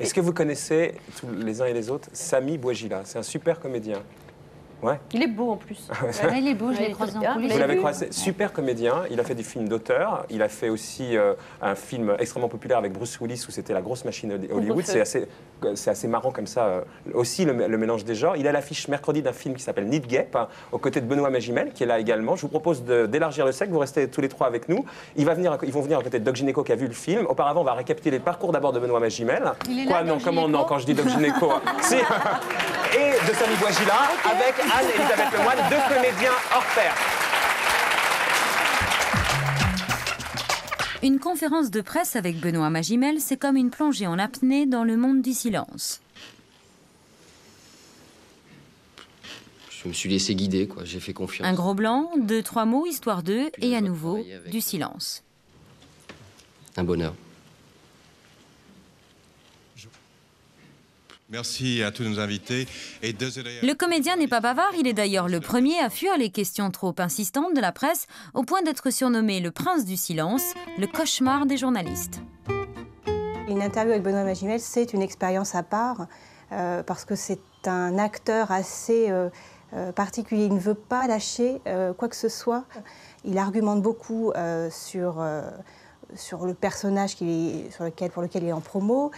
Est-ce que vous connaissez, tous les uns et les autres, Samy Bouajila? C'est un super comédien. Ouais. Il est beau en plus. Ouais, il est beau, je l'ai croisé en coulisses. Vous l'avez croisé, super comédien. Il a fait du film d'auteur. Il a fait aussi un film extrêmement populaire avec Bruce Willis où c'était la grosse machine Hollywood. C'est assez marrant comme ça. Aussi le mélange des genres. Il est à l'affiche mercredi d'un film qui s'appelle Need Gap, hein, aux côtés de Benoît Magimel qui est là également. Je vous propose d'élargir le cercle. Vous restez tous les trois avec nous. Ils vont venir à côté de Doc Gynéco qui a vu le film. Auparavant, on va récapituler le parcours d'abord de Benoît Magimel. Quoi non, comment non quand je dis Doc Gynéco si. Et de Samy Bouajila avec Anne-Elisabeth Lemoine, deux comédiens hors pair. Une conférence de presse avec Benoît Magimel, c'est comme une plongée en apnée dans le monde du silence. Je me suis laissé guider, quoi. J'ai fait confiance. Un gros blanc, 2-3 mots, histoire d'eux, et à nouveau, du silence. Un bonheur. Merci à tous nos invités. Et désolé... Le comédien n'est pas bavard, il est d'ailleurs le premier à fuir les questions trop insistantes de la presse, au point d'être surnommé le prince du silence, le cauchemar des journalistes. Une interview avec Benoît Magimel, c'est une expérience à part, parce que c'est un acteur assez particulier. Il ne veut pas lâcher quoi que ce soit. Il argumente beaucoup sur le personnage pour lequel il est en promo,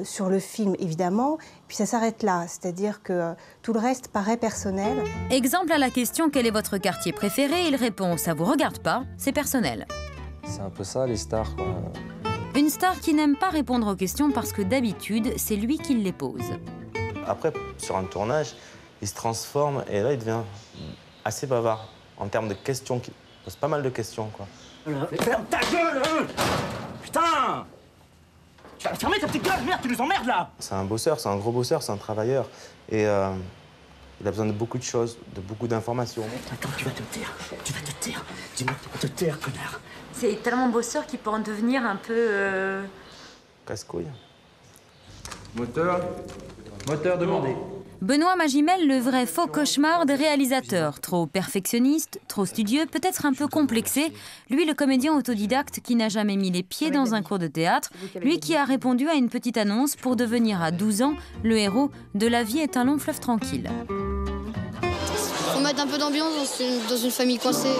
sur le film évidemment, puis ça s'arrête là, c'est-à-dire que tout le reste paraît personnel. Exemple à la question « Quel est votre quartier préféré ?» Il répond « Ça vous regarde pas, c'est personnel ». C'est un peu ça les stars, quoi. Une star qui n'aime pas répondre aux questions parce que d'habitude, c'est lui qui les pose. Après, sur un tournage, il se transforme et là, il devient assez bavard en termes de questions. Il pose pas mal de questions, quoi. Ferme ta gueule, putain! Tu vas fermer ta petite gueule, merde, tu nous emmerdes, là! C'est un bosseur, c'est un gros bosseur, c'est un travailleur. Et il a besoin de beaucoup de choses, de beaucoup d'informations. Attends, tu vas te taire, tu vas te taire. Dis-moi que tu vas te taire, connard. C'est tellement bosseur qu'il peut en devenir un peu... Casse-couille. Moteur demandé. Benoît Magimel, le vrai faux cauchemar des réalisateurs. Trop perfectionniste, trop studieux, peut-être un peu complexé. Lui, le comédien autodidacte qui n'a jamais mis les pieds dans un cours de théâtre. Lui qui a répondu à une petite annonce pour devenir à 12 ans le héros de La vie est un long fleuve tranquille. Faut mettre un peu d'ambiance dans une famille coincée.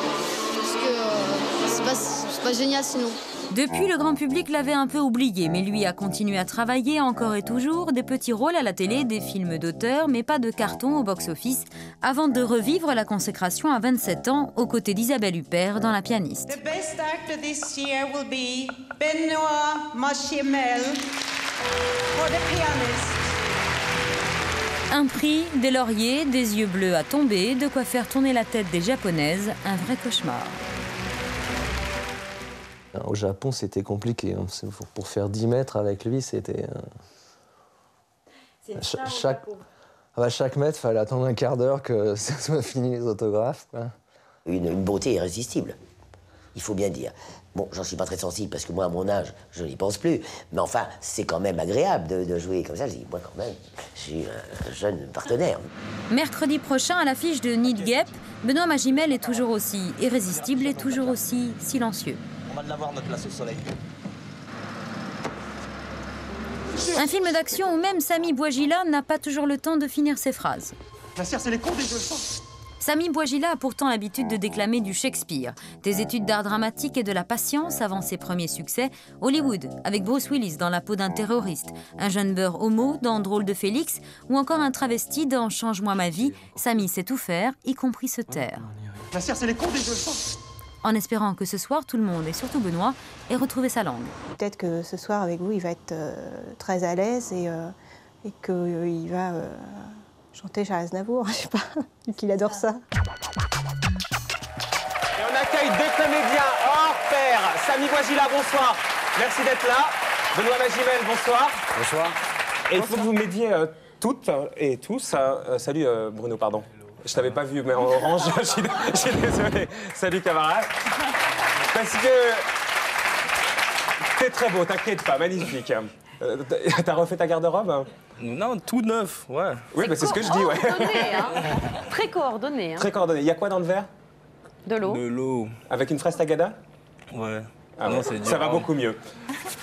Parce que c'est pas génial sinon. Depuis, le grand public l'avait un peu oublié, mais lui a continué à travailler encore et toujours, des petits rôles à la télé, des films d'auteur, mais pas de carton au box-office, avant de revivre la consécration à 27 ans, aux côtés d'Isabelle Huppert dans La pianiste. The best actor this year will be Benoît Magimel for The Pianist. Un prix, des lauriers, des yeux bleus à tomber, de quoi faire tourner la tête des Japonaises, un vrai cauchemar. Au Japon, c'était compliqué. Pour faire 10 mètres avec lui, c'était... Chaque mètre, il fallait attendre un quart d'heure que ça soit fini les autographes, quoi. Une beauté irrésistible, il faut bien dire. Bon, j'en suis pas très sensible parce que moi, à mon âge, je n'y pense plus. Mais enfin, c'est quand même agréable de jouer comme ça. Je dis, moi, quand même, j'ai un jeune partenaire. Mercredi prochain, à l'affiche de Need Gap, Benoît Magimel est toujours aussi irrésistible et toujours aussi silencieux. On va l'avoir, notre place au soleil. Un film d'action où même Samy Bouajila n'a pas toujours le temps de finir ses phrases. La serre, c'est les cons des deux sens. Samy Bouajila a pourtant l'habitude de déclamer du Shakespeare, des études d'art dramatique et de la patience avant ses premiers succès, Hollywood, avec Bruce Willis dans La peau d'un terroriste, un jeune beurre homo dans Drôle de Félix, ou encore un travesti dans Change-moi ma vie. Samy sait tout faire, y compris se taire. La serre, c'est les cons des deux sens. En espérant que ce soir, tout le monde, et surtout Benoît, ait retrouvé sa langue. Peut-être que ce soir, avec vous, il va être très à l'aise et qu'il va chanter Charles Aznavour, je sais pas, vu qu'il adore ça. Et on accueille deux comédiens hors pair. Samy Bouajila, bonsoir. Merci d'être là. Benoît Magimel, bonsoir. Bonsoir. Et il faut que vous m'aidiez toutes et tous. Salut Bruno, pardon. Je t'avais pas vu, mais en orange, je suis désolé. Salut camarade. Parce que t'es très beau, t'inquiète pas, magnifique. T'as refait ta garde-robe? Non, tout neuf, ouais. Oui, bah, c'est ce que je dis, ouais. Coordonné, hein. Très coordonné. Hein. Très coordonné. Il y a quoi dans le verre? De l'eau. De l'eau. Avec une fraise tagada? Ouais. Ah Non, ouais. c'est dur, Ça va hein. beaucoup mieux.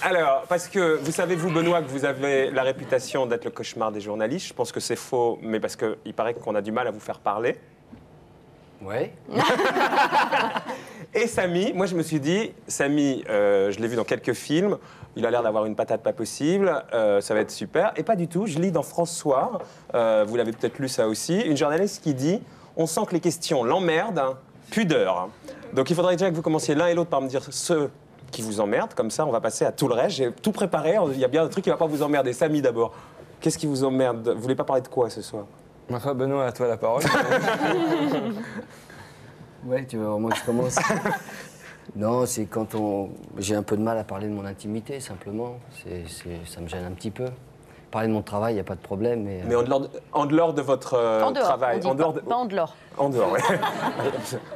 Alors, parce que vous savez, vous, Benoît, que vous avez la réputation d'être le cauchemar des journalistes. Je pense que c'est faux, mais parce qu'il paraît qu'on a du mal à vous faire parler. Ouais. Et Samy, moi je me suis dit, Samy, je l'ai vu dans quelques films, il a l'air d'avoir une patate pas possible, ça va être super. Et pas du tout, je lis dans France Soir, vous l'avez peut-être lu ça aussi, une journaliste qui dit « On sent que les questions l'emmerdent, hein, pudeur ». Donc il faudrait déjà que vous commenciez l'un et l'autre par me dire ceux qui vous emmerdent, comme ça on va passer à tout le reste. J'ai tout préparé, il y a bien un truc qui ne va pas vous emmerder. Samy d'abord, qu'est-ce qui vous emmerde? Vous voulez pas parler de quoi ce soir? Ma foi, Benoît, à toi la parole. Ouais, tu veux vraiment que je commence? Non, c'est quand j'ai un peu de mal à parler de mon intimité, simplement. Ça me gêne un petit peu. Parler de mon travail, il n'y a pas de problème. Mais en dehors de votre travail. On dit pas en dehors. En dehors, oui.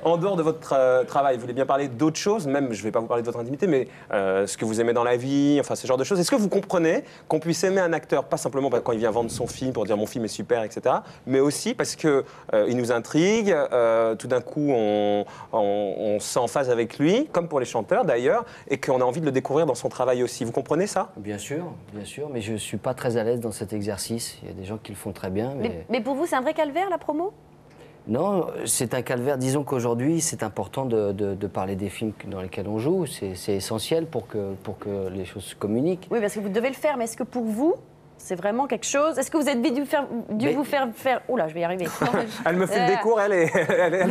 En dehors de votre travail, vous voulez bien parler d'autres choses, même, je ne vais pas vous parler de votre intimité, mais ce que vous aimez dans la vie, enfin ce genre de choses. Est-ce que vous comprenez qu'on puisse aimer un acteur, pas simplement quand il vient vendre son film pour dire mon film est super, etc., mais aussi parce qu'il nous intrigue, tout d'un coup on se sent en phase avec lui, comme pour les chanteurs d'ailleurs, et qu'on a envie de le découvrir dans son travail aussi. Vous comprenez ça? Bien sûr, mais je ne suis pas très à l'aise dans cet exercice. Il y a des gens qui le font très bien, Mais pour vous, c'est un vrai calvaire, la promo? Non, c'est un calvaire. Disons qu'aujourd'hui, c'est important de parler des films dans lesquels on joue. C'est essentiel pour que les choses se communiquent. Oui, parce que vous devez le faire, mais est-ce que pour vous, c'est vraiment quelque chose? Est-ce que vous êtes dû vous faire... Oula, je vais y arriver. Elle me fait le décours, elle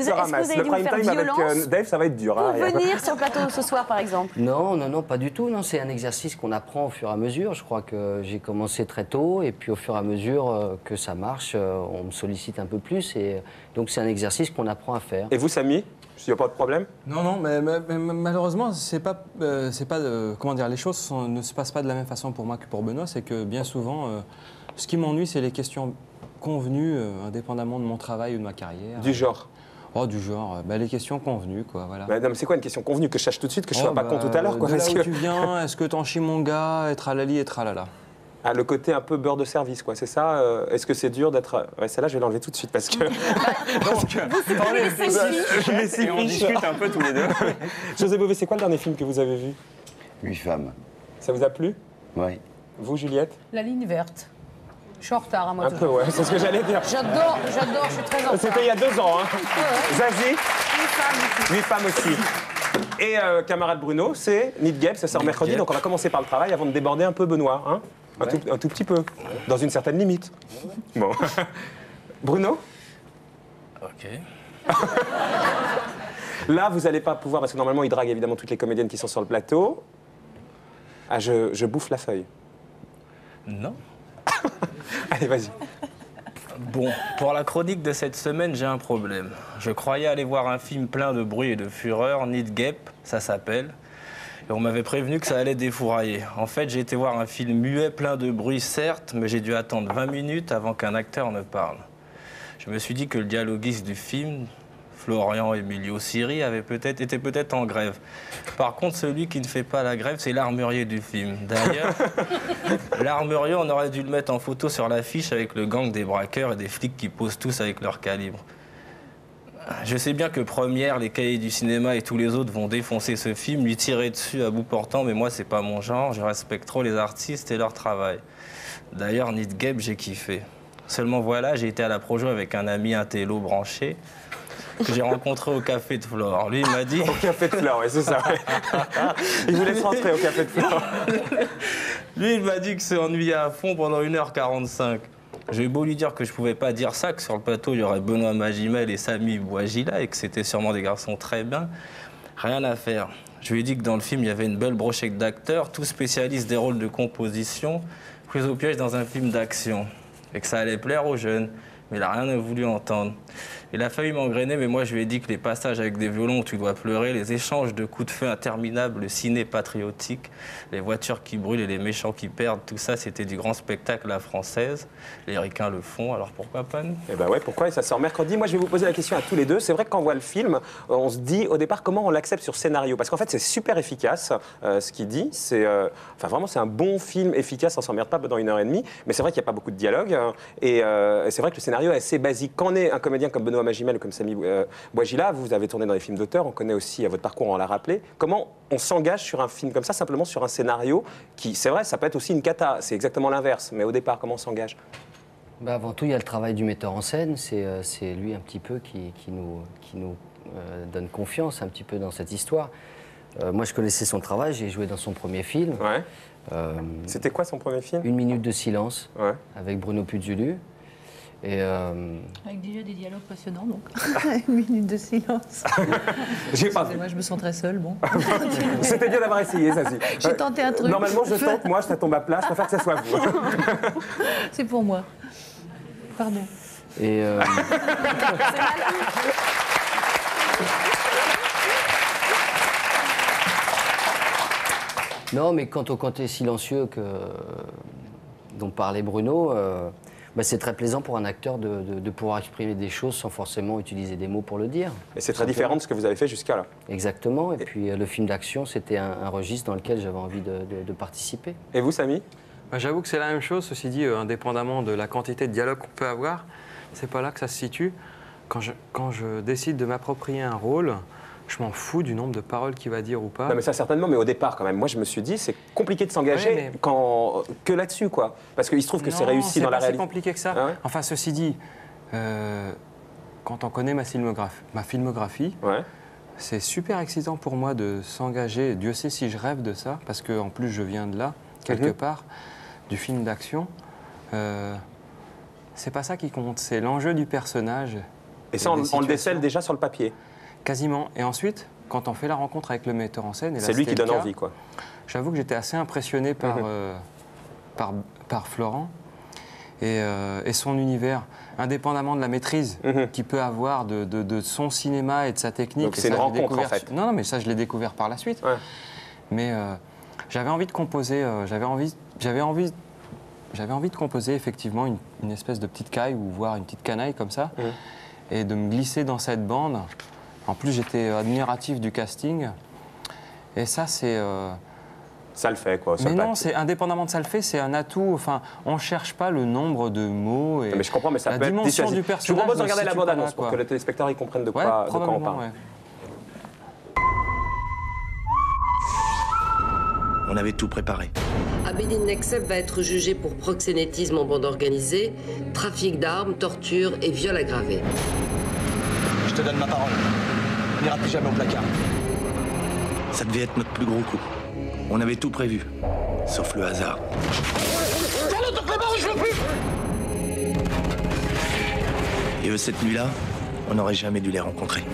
se ramasse. Le prime time avec Dave, ça va être dur. Pour venir sur le plateau ce soir, par exemple? Non, pas du tout. Non, c'est un exercice qu'on apprend au fur et à mesure. Je crois que j'ai commencé très tôt, et puis au fur et à mesure que ça marche, on me sollicite un peu plus. Et donc c'est un exercice qu'on apprend à faire. Et vous, Samy? Il n'y a pas de problème? Non, mais malheureusement, c'est pas comment dire, les choses ne se passent pas de la même façon pour moi que pour Benoît. C'est que bien souvent, ce qui m'ennuie, c'est les questions convenues, indépendamment de mon travail ou de ma carrière. Du genre? Oh, du genre, les questions convenues, quoi, voilà. Non, mais c'est quoi une question convenue que je sache tout de suite, que je ne sois pas con tout à l'heure, quoi? De là où tu viens, est-ce que t'en chies mon gars, être à l'ali et tralala. Ah, le côté un peu beurre de service, quoi, c'est ça? Est-ce que c'est dur d'être... Ouais, celle-là, je vais l'enlever tout de suite, parce que... Et on discute un peu tous les deux. José Bové, c'est quoi le dernier film que vous avez vu? 8 femmes. Ça vous a plu? Oui. Vous, Juliette? La ligne verte. Je suis en retard, à moi. Un peu, ouais, c'est ce que j'allais dire. J'adore, je suis très en retard. C'était il y a 2 ans, hein. Ouais. Zazie? 8 femmes. 8 femmes aussi. Et camarade Bruno, c'est Need Gap, ça sort mercredi, donc on va commencer par le travail avant de déborder un peu Benoît, hein. Un tout petit peu, dans une certaine limite. Bon. Bruno? Ok. Là, vous n'allez pas pouvoir, parce que normalement, il drague évidemment toutes les comédiennes qui sont sur le plateau. Ah, je bouffe la feuille. Non. Allez, vas-y. Bon, pour la chronique de cette semaine, j'ai un problème. Je croyais aller voir un film plein de bruit et de fureur, Need Gap, ça s'appelle. Et on m'avait prévenu que ça allait défourailler. En fait, j'ai été voir un film muet, plein de bruit, certes, mais j'ai dû attendre 20 minutes avant qu'un acteur ne parle. Je me suis dit que le dialoguiste du film, Florian Emilio Siri, était peut-être en grève. Par contre, celui qui ne fait pas la grève, c'est l'armurier du film. D'ailleurs, l'armurier, on aurait dû le mettre en photo sur l'affiche avec le gang des braqueurs et des flics qui posent tous avec leur calibre. Je sais bien que Première, les Cahiers du cinéma et tous les autres vont défoncer ce film, lui tirer dessus à bout portant, mais moi, c'est pas mon genre. Je respecte trop les artistes et leur travail. D'ailleurs, Need Gap, j'ai kiffé. Seulement voilà, j'ai été à la Projo avec un ami intello branché que j'ai rencontré au Café de Flore. Lui, il m'a dit... Au Café de Flore, oui, c'est ça. Ouais. Il vous laisse rentrer au Café de Flore. Lui, il m'a dit que c'est ennuyé à fond pendant 1h45. J'ai beau lui dire que je pouvais pas dire ça, que sur le plateau, il y aurait Benoît Magimel et Samy Bouagila et que c'était sûrement des garçons très bien. Rien à faire. Je lui ai dit que dans le film, il y avait une belle brochette d'acteurs, tous spécialistes des rôles de composition, pris au piège dans un film d'action. Et que ça allait plaire aux jeunes. Mais il n'a rien voulu entendre. Il a failli m'engrainer, mais moi je lui ai dit que les passages avec des violons où tu dois pleurer, les échanges de coups de feu interminables, le ciné patriotique, les voitures qui brûlent et les méchants qui perdent, tout ça c'était du grand spectacle à la française. Les ricains le font, alors pourquoi pas nous? Eh ben ouais, pourquoi? Et ça sort mercredi. Moi je vais vous poser la question à tous les deux. C'est vrai que quand on voit le film, on se dit au départ comment on l'accepte sur scénario. Parce qu'en fait c'est super efficace ce qu'il dit. Enfin vraiment c'est un bon film efficace, on s'emmerde pas pendant 1h30. Mais c'est vrai qu'il n'y a pas beaucoup de dialogue. Et c'est vrai que le scénario scénario est assez basique. Quand on est un comédien comme Benoît Magimel ou comme Samy Bouajila, vous avez tourné dans des films d'auteur, on connaît aussi votre parcours, on l'a rappelé. Comment on s'engage sur un film comme ça, simplement sur un scénario qui, c'est vrai, ça peut être aussi une cata, c'est exactement l'inverse, mais au départ, comment on s'engage? Avant tout, il y a le travail du metteur en scène, c'est lui un petit peu qui nous donne confiance un petit peu dans cette histoire. Moi, je connaissais son travail, j'ai joué dans son premier film. Ouais. C'était quoi son premier film? 1 minute de silence, avec Bruno Puzulu. Et Avec déjà des dialogues passionnants, donc. 1 minute de silence. J'ai pas Moi, je me sens très seule, bon. C'était bien d'avoir essayé, ça aussi. J'ai tenté un truc. Normalement, je tente, moi, ça tombe à plat, je préfère que ça soit vous. C'est pour moi. Pardon. Et non, mais quant au côté silencieux dont parlait Bruno, c'est très plaisant pour un acteur de pouvoir exprimer des choses sans forcément utiliser des mots pour le dire. Et c'est très différent de ce que vous avez fait jusqu'à là. Exactement. Et puis le film d'action, c'était un registre dans lequel j'avais envie de participer. Et vous, Samy? J'avoue que c'est la même chose, ceci dit, indépendamment de la quantité de dialogue qu'on peut avoir, c'est pas là que ça se situe. Quand je décide de m'approprier un rôle, je m'en fous du nombre de paroles qu'il va dire ou pas. Non mais ça certainement, mais au départ quand même, moi je me suis dit c'est compliqué de s'engager que là-dessus quoi. Parce qu'il se trouve que c'est réussi dans la réalité. C'est compliqué que ça. Ah ouais, enfin ceci dit, quand on connaît ma filmographie, c'est super excitant pour moi de s'engager, Dieu sait si je rêve de ça, parce qu'en plus je viens de là, quelque part, du film d'action. C'est pas ça qui compte, c'est l'enjeu du personnage. Et ça on le décèle déjà sur le papier? Quasiment. Et ensuite, quand on fait la rencontre avec le metteur en scène... C'est lui qui donne envie, quoi. J'avoue que j'étais assez impressionné par Florent et son univers, indépendamment de la maîtrise qu'il peut avoir de son cinéma et de sa technique. Donc c'est une rencontre, en fait. Non, mais ça, je l'ai découvert par la suite. Ouais. Mais j'avais envie de composer, j'avais envie de composer effectivement une espèce de petite caille, ou voire une petite canaille comme ça, et de me glisser dans cette bande. En plus, j'étais admiratif du casting. Et ça, c'est... Ça le fait, quoi. Mais non, c'est indépendamment de ça le fait, c'est un atout. Enfin, on ne cherche pas le nombre de mots et mais je comprends, mais ça la peut être dimension du personnage. Je vous propose de regarder la bande-annonce pour que les téléspectateurs y comprennent de quoi on parle. Ouais. On avait tout préparé. Abedin Nekseb va être jugé pour proxénétisme en bande organisée, trafic d'armes, torture et viol aggravé. Je te donne ma parole. On n'ira plus jamais au placard. Ça devait être notre plus gros coup. On avait tout prévu, sauf le hasard. Et eux, cette nuit-là, on n'aurait jamais dû les rencontrer.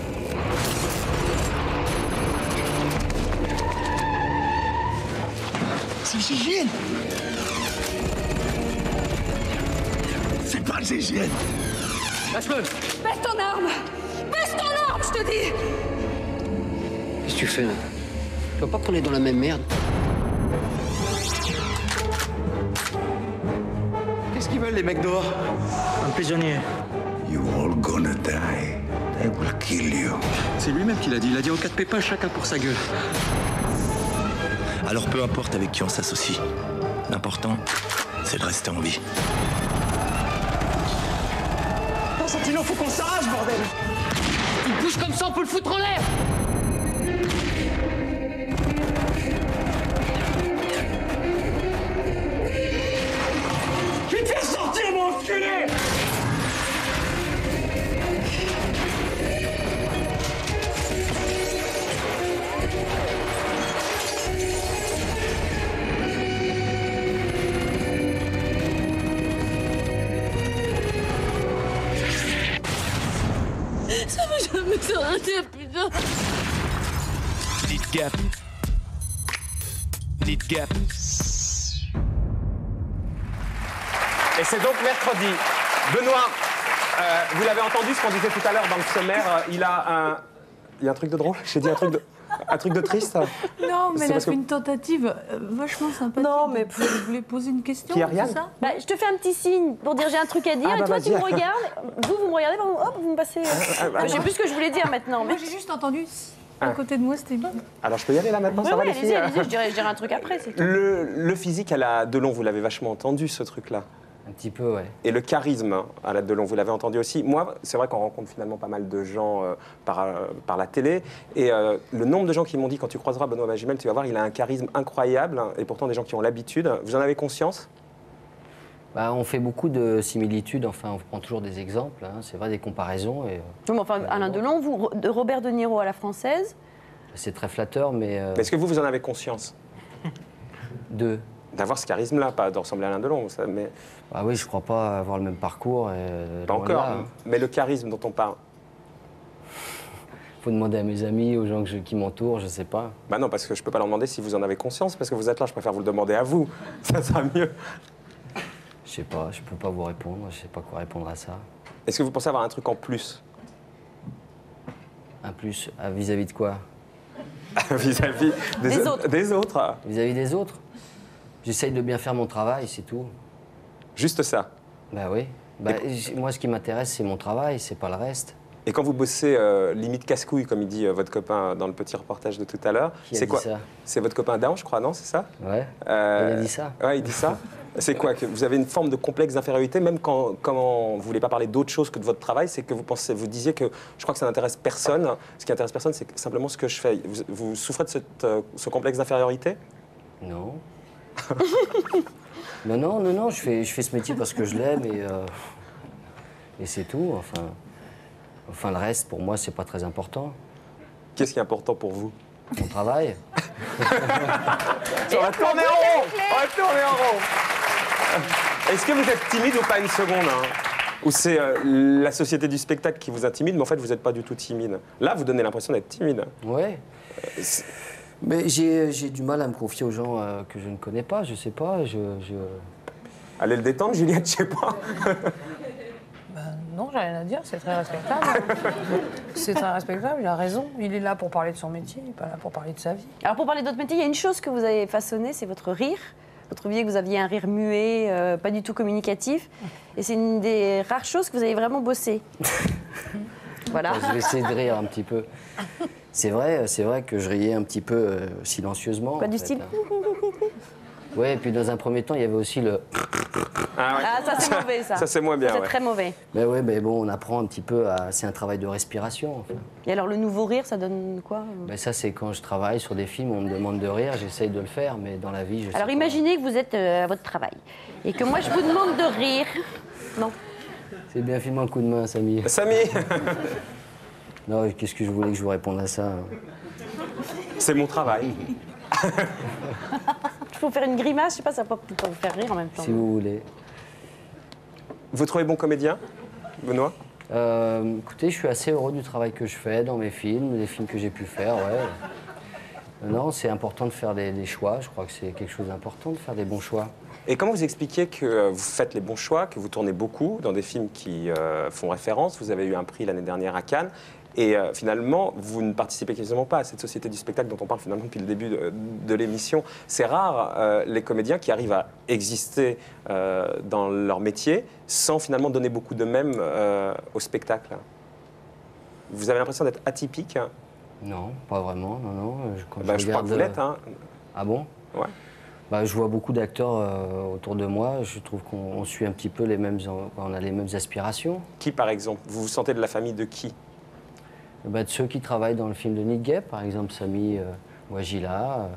C'est le GIGN. C'est pas le GIGN. Lâche-le. Baisse ton arme. Baisse ton arme, je te dis. Qu'est-ce que tu fais là? Tu vois pas qu'on est dans la même merde? Qu'est-ce qu'ils veulent, les mecs dehors? Un prisonnier. You all gonna die. They will kill you. C'est lui-même qui l'a dit. Il a dit en cas de pépin, chacun pour sa gueule. Alors peu importe avec qui on s'associe. L'important, c'est de rester en vie. Constantino, faut qu'on s'arrache, bordel! Il bouge comme ça, on peut le foutre en l'air! Je vais te faire sortir, mon enculé! Ça va jamais s'arrêter, putain! Lead gap. Lead gap. Et c'est donc mercredi. Benoît, vous l'avez entendu ce qu'on disait tout à l'heure dans le sommaire, il y a un truc de drôle? J'ai dit un truc de triste? Non, mais C'est elle a parce fait que- une tentative vachement sympathique. Non, mais- Je voulais poser une question. Qui, Ariane c'est ça? Bah, je te fais un petit signe pour dire j'ai un truc à dire Ah, et bah, toi tu me vas-y. regardes, vous me regardez, hop, vous me passez. bah, Je sais plus ce que je voulais dire maintenant. Moi, Mais... j'ai juste entendu à côté de moi, c'était bien. Alors je peux y aller là maintenant, Ouais, ça va ouais, les filles? allez-y, je dirai un truc après, c'est tout. Le physique à la Delon, vous l'avez vachement entendu ce truc-là. Un petit peu, ouais. Et le charisme, Alain Delon, vous l'avez entendu aussi. Moi, c'est vrai qu'on rencontre finalement pas mal de gens par la télé. Et le nombre de gens qui m'ont dit, quand tu croiseras Benoît Magimel, tu vas voir, il a un charisme incroyable. Et pourtant, des gens qui ont l'habitude. Vous en avez conscience? Bah, on fait beaucoup de similitudes, enfin, on prend toujours des exemples. Hein. C'est vrai, des comparaisons. Et, mais enfin, Alain Delon, vous, de Robert De Niro à la française? c'est très flatteur, mais... Est-ce que vous en avez conscience? D'avoir ce charisme-là, pas de ressembler à Alain Delon, ça, mais... Ah oui, je crois pas avoir le même parcours. Pas encore, là, hein. Mais le charisme dont on parle. Faut demander à mes amis, aux gens qui m'entourent, je sais pas. Bah non, parce que je peux pas leur demander si vous en avez conscience, parce que vous êtes là, je préfère vous le demander à vous. Ça sera mieux. Je sais pas, je peux pas vous répondre, je sais pas quoi répondre à ça. Est-ce que vous pensez avoir un truc en plus? Un plus vis-à-vis de quoi? Vis-à-vis des autres. Vis-à-vis des autres? J'essaye de bien faire mon travail, c'est tout. Juste ça? Bah oui. Bah, moi, ce qui m'intéresse, c'est mon travail, c'est pas le reste. Et quand vous bossez limite casse-couille, comme il dit votre copain dans le petit reportage de tout à l'heure, c'est quoi? C'est votre copain Daon, je crois, non? C'est ça? Ouais. Il a dit ça. Ouais, il dit ça. C'est quoi? Que vous avez une forme de complexe d'infériorité, même quand vous ne voulez pas parler d'autre chose que de votre travail, c'est que vous disiez que je crois que ça n'intéresse personne. Ce qui intéresse personne, c'est simplement ce que je fais. Vous souffrez de ce complexe d'infériorité? Non. non, je fais ce métier parce que je l'aime et c'est tout. Enfin, le reste, pour moi, c'est pas très important. Qu'est-ce qui est important pour vous? Mon travail. On va tourner en rond. On va tourner en rond. Est-ce que vous êtes timide ou pas une seconde, hein? Ou c'est la société du spectacle qui vous intimide, mais en fait, vous n'êtes pas du tout timide? Là, vous donnez l'impression d'être timide. Ouais. Mais j'ai du mal à me confier aux gens que je ne connais pas, je sais pas. Allez le détendre, Juliette, je sais pas. Non, j'ai rien à dire, c'est très respectable. C'est très respectable, il a raison. Il est là pour parler de son métier, il n'est pas là pour parler de sa vie. Alors pour parler d'autres métiers, il y a une chose que vous avez façonnée, c'est votre rire. Vous trouviez que vous aviez un rire muet, pas du tout communicatif. Et c'est une des rares choses que vous avez vraiment bossé. Voilà. Je vais essayer de rire un petit peu. C'est vrai que je riais un petit peu silencieusement. Quoi, du style? Oui, et puis dans un premier temps, il y avait aussi le... Ah, ouais. Ah, ça c'est mauvais, ça. Ça c'est moins bien, C'est ouais. très mauvais. Mais ouais, mais bon, on apprend un petit peu à... C'est un travail de respiration, enfin. Et alors, le nouveau rire, ça donne quoi? Ben ça, c'est quand je travaille sur des films, on me demande de rire, j'essaye de le faire, mais dans la vie, je sais Alors, pas. imaginez que vous êtes à votre travail et que moi, je vous demande de rire. Non. C'est bien filmé un coup de main, Samy. Samy. Non, qu'est-ce que je voulais que je vous réponde à ça? C'est mon travail. Il faut faire une grimace, je sais pas, ça peut vous faire rire en même temps. Si vous voulez. Vous trouvez bon comédien, Benoît? Écoutez, je suis assez heureux du travail que je fais dans mes films, les films que j'ai pu faire, ouais. Non, c'est important de faire des choix. Je crois que c'est quelque chose d'important de faire des bons choix. Et comment vous expliquez que vous faites les bons choix, que vous tournez beaucoup dans des films qui font référence? Vous avez eu un prix l'année dernière à Cannes. Et finalement, vous ne participez quasiment pas à cette société du spectacle dont on parle finalement depuis le début de l'émission. C'est rare, les comédiens qui arrivent à exister dans leur métier sans finalement donner beaucoup d'eux-mêmes au spectacle. Vous avez l'impression d'être atypique? Non, pas vraiment, non. Je crois que vous l'êtes, hein. Ah bon? Ouais. Bah, je vois beaucoup d'acteurs autour de moi. Je trouve qu'on suit un petit peu les mêmes... On a les mêmes aspirations. Qui, par exemple? Vous vous sentez de la famille de qui? Bah, de ceux qui travaillent dans le film de Nick Gep, par exemple Samy Ouajila.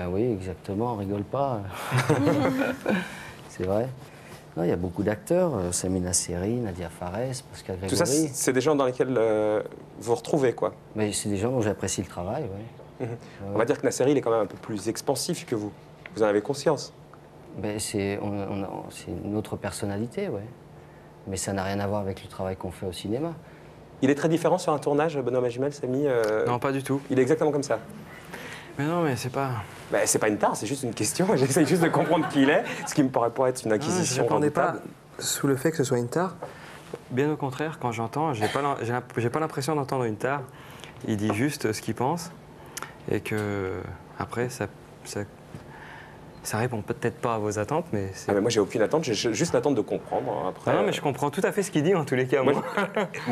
Oui, exactement, on rigole pas. C'est vrai. Non, il y a beaucoup d'acteurs, Sami Nasseri, Nadia Fares, Pascal Grégory. Tout ça, c'est des gens dans lesquels vous vous retrouvez, quoi. Mais c'est des gens dont j'apprécie le travail, oui. On va dire que Nasseri, il est quand même un peu plus expansif que vous. Vous en avez conscience? Ben, c'est une autre personnalité, oui. Mais ça n'a rien à voir avec le travail qu'on fait au cinéma. Il est très différent sur un tournage, Benoît Magimel, Samy? Non, pas du tout. Il est exactement comme ça? Mais non, mais c'est pas... Ben, c'est pas une tare, c'est juste une question. J'essaie juste de comprendre qui il est, ce qui me paraît pas être une acquisition. Je ne répondais pas redoutable. sous le fait que ce soit une tare. Bien au contraire, quand j'entends, j'ai pas l'impression d'entendre une tare. Il dit juste ce qu'il pense et que après ça répond peut-être pas à vos attentes, mais c'est... Ah, mais moi, j'ai aucune attente, j'ai juste l'attente de comprendre. Après, non, mais je comprends tout à fait ce qu'il dit en tous les cas. Moi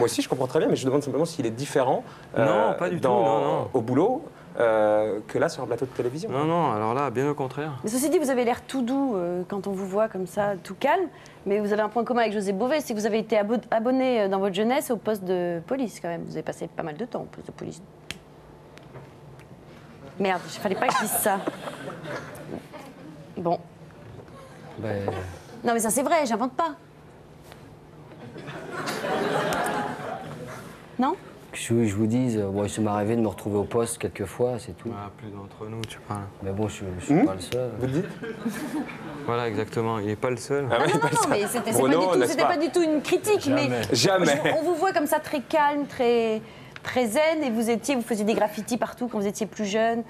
aussi, je comprends très bien, mais je demande simplement s'il est différent non, pas du tout, non. au boulot que là sur un plateau de télévision. Non, non, alors là, bien au contraire. Mais ceci dit, vous avez l'air tout doux quand on vous voit comme ça, tout calme. Mais vous avez un point commun avec José Bové, c'est que vous avez été abonné dans votre jeunesse au poste de police quand même. Vous avez passé pas mal de temps au poste de police. Merde, il fallait pas que je dise ça. Bon. Non mais ça c'est vrai, j'invente pas. Non? Je vous dis, bon, ça m'est arrivé de me retrouver au poste quelques fois, c'est tout. Ah, plus d'entre nous, tu parles. Mais bon, je suis pas le seul. Vous dites? Voilà, exactement. Il n'est pas le seul. Ah, non, mais c'était pas du tout une critique. Jamais. Mais Jamais. On vous voit comme ça très calme, très zen, et vous faisiez des graffitis partout quand vous étiez plus jeune.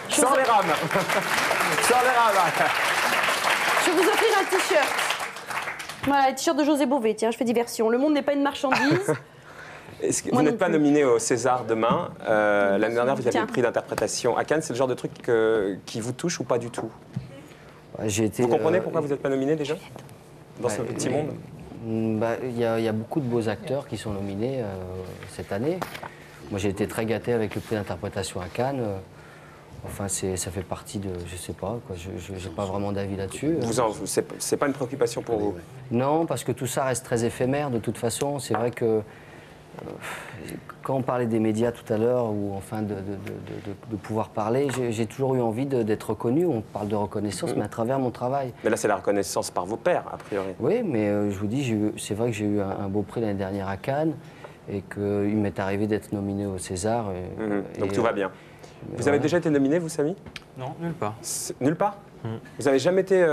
Sors les rames. Sors les rames. Je vais vous offrir un t-shirt. Voilà, le t-shirt de José Bové, tiens, je fais diversion. Le monde n'est pas une marchandise. Vous n'êtes pas nominé au César demain. L'année dernière, vous avez le prix d'interprétation à Cannes. C'est le genre de truc qui vous touche ou pas du tout? Vous comprenez pourquoi vous n'êtes pas nominé déjà dans ce petit monde? Il y a beaucoup de beaux acteurs qui sont nominés cette année. Moi, j'ai été très gâté avec le prix d'interprétation à Cannes. Enfin, ça fait partie de... Je sais pas, quoi. Je n'ai pas vraiment d'avis là-dessus. C'est pas une préoccupation pour vous? Non, parce que tout ça reste très éphémère de toute façon. C'est vrai que quand on parlait des médias tout à l'heure, ou enfin de pouvoir parler, j'ai toujours eu envie d'être reconnu. On parle de reconnaissance, mais à travers mon travail. Mais là, c'est la reconnaissance par vos pairs, a priori. Oui, mais je vous dis, c'est vrai que j'ai eu un beau prix l'année dernière à Cannes, et qu'il m'est arrivé d'être nominé au César. Donc tout va bien. Vous avez déjà été nominé, vous, Samy? Non, nulle part. Nulle part? Vous n'avez jamais été...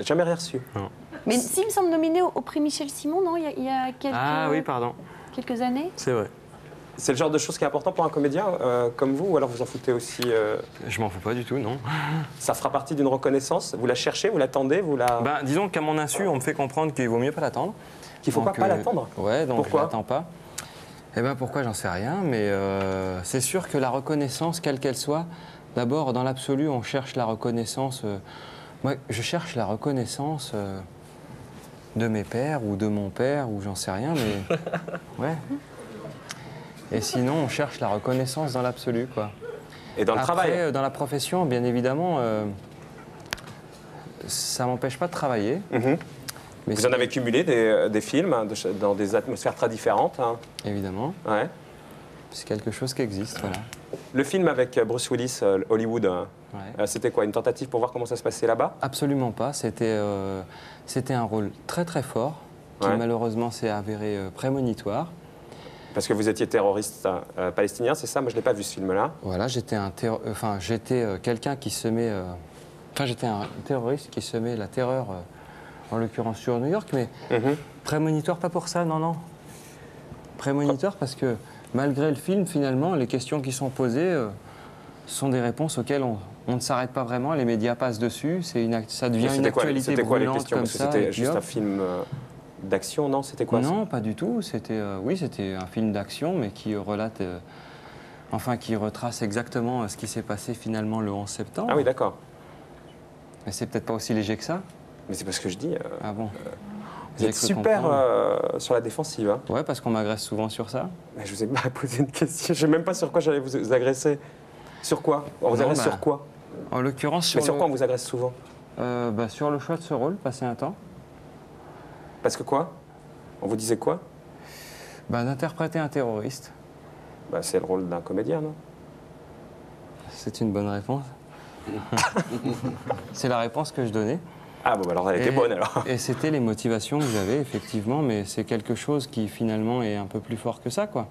jamais rien reçu? Non. Mais si, il me semble nominé au prix Michel Simon, non? Il y a quelques... Ah oui, pardon. Quelques années? C'est vrai. C'est le genre de choses qui est important pour un comédien comme vous, ou alors vous en foutez aussi? Je m'en fous pas du tout, non. Ça fera partie d'une reconnaissance? Vous la cherchez, vous l'attendez, vous la... Disons qu'à mon insu, on me fait comprendre qu'il vaut mieux pas l'attendre. Qu'il faut pas l'attendre? Ouais, donc pourquoi? je l'attends pas. Eh bien, pourquoi, j'en sais rien, mais c'est sûr que la reconnaissance, quelle qu'elle soit, d'abord, dans l'absolu, on cherche la reconnaissance... moi, je cherche la reconnaissance de mes pères ou de mon père, ou j'en sais rien, mais... Ouais. Et sinon, on cherche la reconnaissance dans l'absolu, quoi. Et dans le travail? Dans la profession, bien évidemment, ça m'empêche pas de travailler. Mais vous en avez cumulé des films dans des atmosphères très différentes. Hein. Évidemment. Ouais. C'est quelque chose qui existe, voilà. Le film avec Bruce Willis, Hollywood, c'était quoi? Une tentative pour voir comment ça se passait là-bas? Absolument pas. C'était un rôle très très fort, qui malheureusement s'est avéré prémonitoire. Parce que vous étiez terroriste palestinien, c'est ça? Moi, je n'ai pas vu ce film-là. Voilà, j'étais quelqu'un qui semait... j'étais un terroriste qui semait la terreur... en l'occurrence sur New York, mais prémonitoire, pas pour ça, non, non. Prémonitoire parce que malgré le film, finalement, les questions qui sont posées sont des réponses auxquelles on ne s'arrête pas vraiment, les médias passent dessus, ça devient une actualité brûlante comme ça. C'était juste un film d'action, non? C'était quoi? Non, pas du tout. C'était c'était un film d'action, mais qui relate, qui retrace exactement ce qui s'est passé finalement le 11 septembre. Ah oui, d'accord. Mais c'est peut-être pas aussi léger que ça. Mais c'est pas ce que je dis. Ah bon? Vous êtes super sur la défensive. Hein. Ouais, parce qu'on m'agresse souvent sur ça. Mais je vous ai pas posé une question. Je sais même pas sur quoi j'allais vous agresser. Sur quoi? On vous agresse sur quoi? En l'occurrence, sur... Mais sur quoi on vous agresse souvent? Sur le choix de ce rôle, passer un temps. Parce que quoi? On vous disait quoi? D'interpréter un terroriste. C'est le rôle d'un comédien, non? C'est une bonne réponse. C'est la réponse que je donnais. Ah bon, alors elle était bonne alors. Et c'était les motivations que j'avais, effectivement, mais c'est quelque chose qui finalement est un peu plus fort que ça, quoi.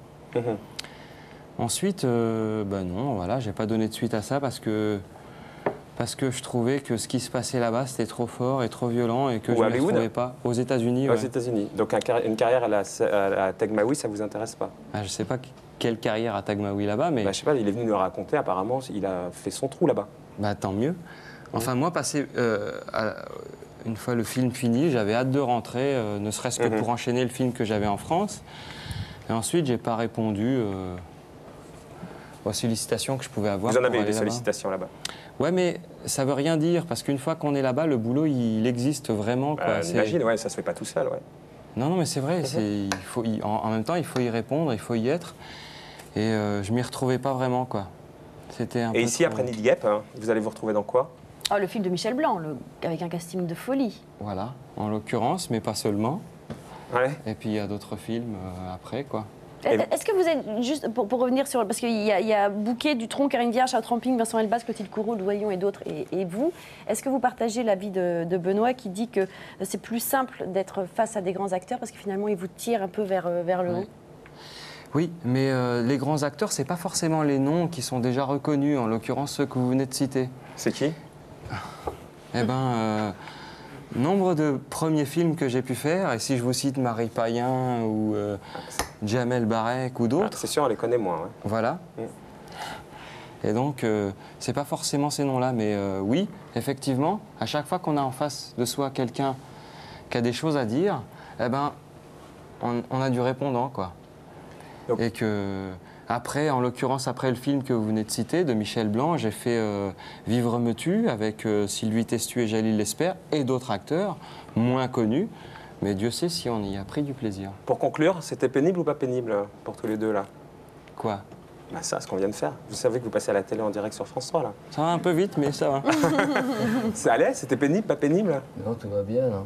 Ensuite, non, voilà, j'ai pas donné de suite à ça parce que je trouvais que ce qui se passait là-bas, c'était trop fort et trop violent et que je ne me retrouvais pas. Aux États-Unis. Aux États-Unis. Donc une carrière à Tagmaoui, ça vous intéresse pas? Je sais pas quelle carrière à Tagmaoui là-bas, mais... je sais pas, il est venu nous raconter, apparemment, il a fait son trou là-bas. Tant mieux. Enfin, moi, une fois le film fini, j'avais hâte de rentrer, ne serait-ce que pour enchaîner le film que j'avais en France. Et ensuite, j'ai pas répondu aux sollicitations que je pouvais avoir. Vous en avez eu des sollicitations là-bas? Ouais, mais ça veut rien dire, parce qu'une fois qu'on est là-bas, le boulot, il existe vraiment. J'imagine, ouais, ça se fait pas tout seul, ouais. Non, non, mais c'est vrai. En même temps, il faut y répondre, il faut y être. Et je m'y retrouvais pas vraiment, quoi. C'était un peu Et ici, trop... après Need Gap, hein, vous allez vous retrouver dans quoi? Ah, le film de Michel Blanc, avec un casting de folie. Voilà, en l'occurrence, mais pas seulement. Ouais. Et puis il y a d'autres films après, quoi. Est-ce que vous êtes, juste pour revenir sur... Parce qu'il y a Bouquet, Dutronc, Karine Viard, Charles Tramping, Vincent Elbaz, Clotilde Courreau, Doyon et d'autres, et vous. Est-ce que vous partagez l'avis de Benoît qui dit que c'est plus simple d'être face à des grands acteurs parce que finalement, ils vous tirent un peu vers le haut? Oui, mais les grands acteurs, c'est pas forcément les noms qui sont déjà reconnus, en l'occurrence ceux que vous venez de citer. C'est qui? Eh ben, nombre de premiers films que j'ai pu faire, et si je vous cite Marie Payen ou Jamel Barek ou d'autres... C'est sûr, on les connaît moins. Ouais. Voilà. Et donc, c'est pas forcément ces noms-là, mais oui, effectivement, à chaque fois qu'on a en face de soi quelqu'un qui a des choses à dire, eh ben, on a du répondant, quoi. Donc. Et que... Après, en l'occurrence, après le film que vous venez de citer, de Michel Blanc, j'ai fait Vivre me tue avec Sylvie Testu et Jalil Lesper et d'autres acteurs moins connus. Mais Dieu sait si on y a pris du plaisir. Pour conclure, c'était pénible ou pas pénible pour tous les deux, là? Quoi? Bah ça, ce qu'on vient de faire. Vous savez que vous passez à la télé en direct sur France 3, là. Ça va un peu vite, mais ça va. Ça allait? C'était pénible, pas pénible? Non, tout va bien, non.